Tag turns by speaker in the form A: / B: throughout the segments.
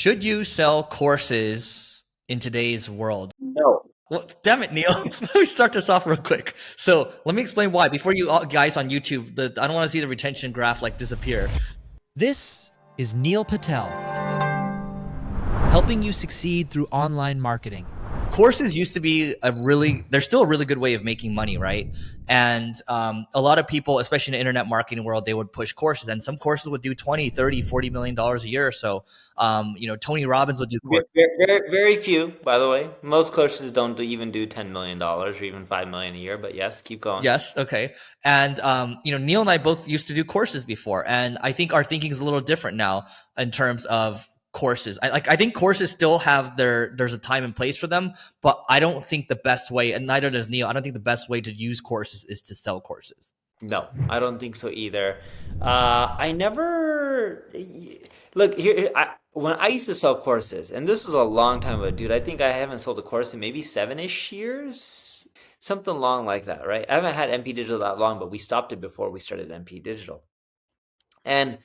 A: Should you sell courses in today's world?
B: No.
A: Well, damn it, Neil. Let me start this off real quick. So let me explain why. Before you guys on YouTube, I don't want to see the retention graph like disappear.
C: This is Neil Patel, helping you succeed through online marketing.
A: Courses used to be they're still a really good way of making money, right? And a lot of people, especially in the internet marketing world, they would push courses, and some courses would do 20, 30, $40 million a year or so. Tony Robbins would do courses.
B: Very few, by the way. Most coaches don't even do $10 million or even $5 million a year, but yes, keep going.
A: Yes. Okay. And, Neil and I both used to do courses before, and I think our thinking is a little different now in terms of courses. I think courses still have there's a time and place for them, but I don't think the best way, and neither does Neil, I don't think the best way to use courses is to sell courses.
B: No, I don't think so either. I never look here. When I used to sell courses, and this was a long time ago, dude. I think I haven't sold a course in maybe 7-ish years, something long like that, right? I haven't had MP Digital that long, but we stopped it before we started MP Digital. And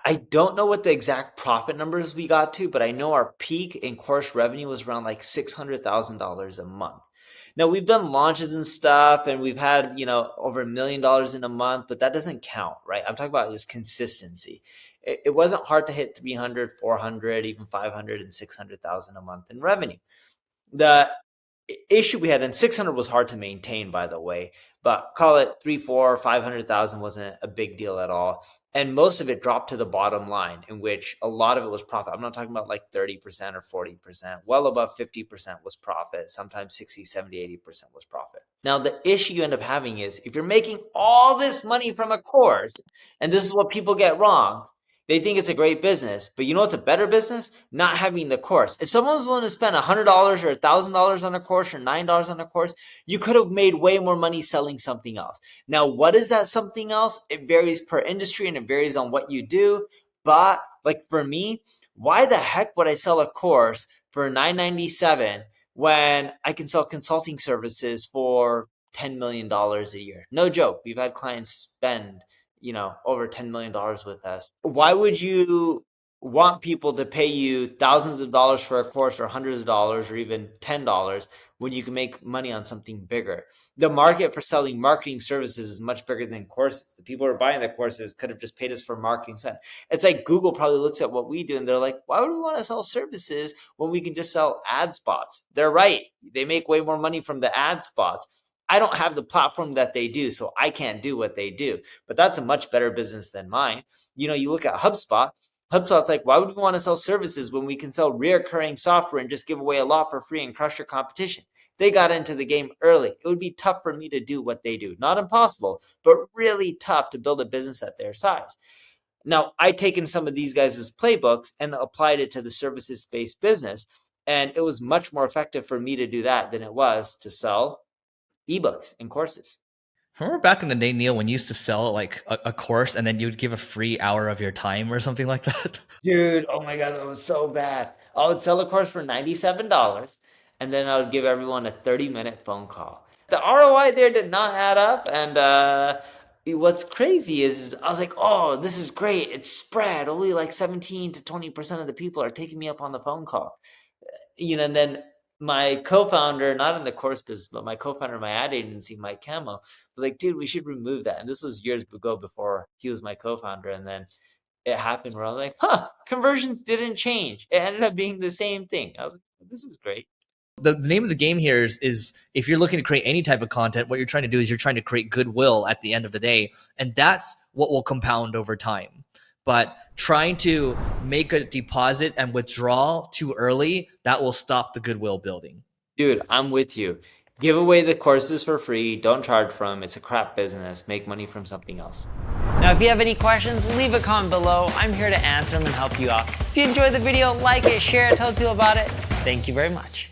B: I don't know what the exact profit numbers we got to, but I know our peak in course revenue was around like $600,000 a month. Now we've done launches and stuff, and we've had, over $1 million in a month, but that doesn't count, right? I'm talking about just consistency. It wasn't hard to hit 300, 400, even 500 and 600,000 a month in revenue. The issue we had, and 600 was hard to maintain, by the way, but call it 3, 4, 500,000 wasn't a big deal at all. And most of it dropped to the bottom line, in which a lot of it was profit. I'm not talking about like 30% or 40%. Well above 50% was profit. Sometimes 60, 70, 80% was profit. Now, the issue you end up having is if you're making all this money from a course, and this is what people get wrong, they think it's a great business, but you know what's a better business? Not having the course. If someone's willing to spend $100 or $1,000 on a course or $9 on a course, you could have made way more money selling something else. Now, what is that something else? It varies per industry and it varies on what you do. But like for me, why the heck would I sell a course for $997 when I can sell consulting services for $10 million a year? No joke. We've had clients spend over $10 million with us. Why would you want people to pay you thousands of dollars for a course or hundreds of dollars or even $10 when you can make money on something bigger? The market for selling marketing services is much bigger than courses. The people who are buying the courses could have just paid us for marketing spend. It's like Google probably looks at what we do and they're like, why would we want to sell services when we can just sell ad spots? They're right. They make way more money from the ad spots. I don't have the platform that they do, so I can't do what they do. But that's a much better business than mine. You look at HubSpot. HubSpot's like, why would we want to sell services when we can sell reoccurring software and just give away a lot for free and crush your competition? They got into the game early. It would be tough for me to do what they do. Not impossible, but really tough to build a business at their size. Now, I've taken some of these guys' playbooks and applied it to the services-based business, and it was much more effective for me to do that than it was to sell ebooks and courses.
A: Remember back in the day, Neil, when you used to sell like a course and then you'd give a free hour of your time or something like that?
B: Dude, oh my God, that was so bad. I would sell a course for $97 and then I would give everyone a 30-minute phone call. The ROI there did not add up. And what's crazy is I was like, oh, this is great. It's spread. Only like 17 to 20% of the people are taking me up on the phone call. And then my co-founder, not in the course business, but my co-founder of my ad agency, Mike Camo, was like, dude, we should remove that. And this was years ago before he was my co-founder. And then it happened where I was like, conversions didn't change. It ended up being the same thing. I was like, this is great.
A: The name of the game here is if you're looking to create any type of content, what you're trying to do is you're trying to create goodwill at the end of the day. And that's what will compound over time. But trying to make a deposit and withdraw too early, that will stop the goodwill building.
B: Dude, I'm with you. Give away the courses for free. Don't charge for them. It's a crap business. Make money from something else.
D: Now, if you have any questions, leave a comment below. I'm here to answer them and help you out. If you enjoyed the video, like it, share it, tell people about it. Thank you very much.